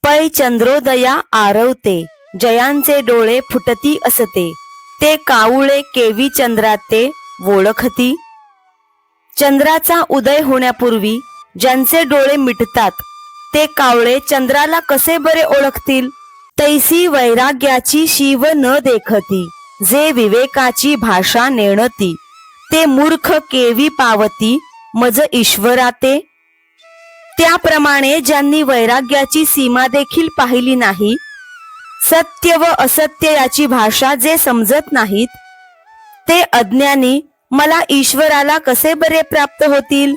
पै चंद्रोदया आरवते, जयांचे डोळे फुटती असते, ते कावुळे केवी चंद्राते ओळखती. चंद्राचा उदय होण्यापूर्वी ज्यांचे डोळे मिटतात, ते कावळे चंद्राला कसे बरे ओळखतील. तैसी वैराग्याची शिव न देखती, जे विवेकाची भाषा नेणती, ते मूर्ख केवी पावती मज ईश्वराते. त्याप्रमाणे ज्यांनी वैराग्याची सीमा देखील पाहिली नाही, सत्य व असत्य याची भाषा जे समजत नाहीत, ते अज्ञानी मला ईश्वराला कसे बरे प्राप्त होतील.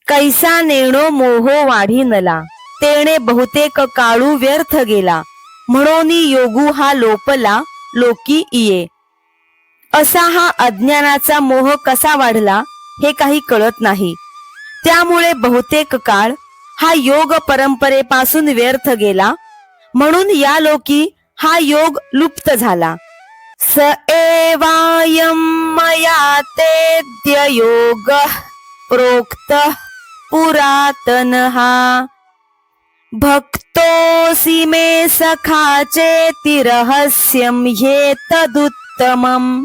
कैसा नेणो मोहो वाढीनला, तेणे बहुतेक काळू व्यर्थ गेला, म्हणोनी योगू हा लोपला लोकी इये. असा हा अज्ञानाचा मोह कसा वाढला हे काही कळत नाही. त्यामुळे बहुतेक काळ हा योग परंपरेपासून व्यर्थ गेला, म्हणून या लोकी हा योग लुप्त झाला. स एवायं मया तेद्य योग प्रोक्त पुरातनः, भक्तोऽसि मे सखा चेति रहस्यं ह्येतदुत्तमम्.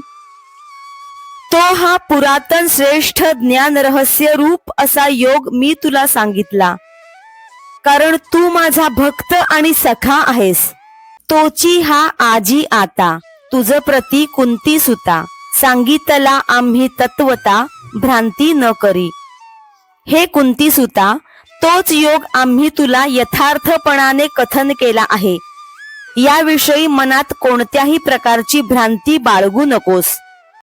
तो हा पुरातन श्रेष्ठ ज्ञान रहस्य रूप असा योग मी तुला सांगितला, कारण तू माझा भक्त आणि सखा आहेस. तोची हा आजी आता तुझ प्रती कुंती सुता, सांगितला आम्ही तत्वता भ्रांती न करी. हे कुंती सुता, तोच योग आम्ही तुला यथार्थपणाने कथन केला आहे. याविषयी मनात कोणत्याही प्रकारची भ्रांती बाळगू नकोस.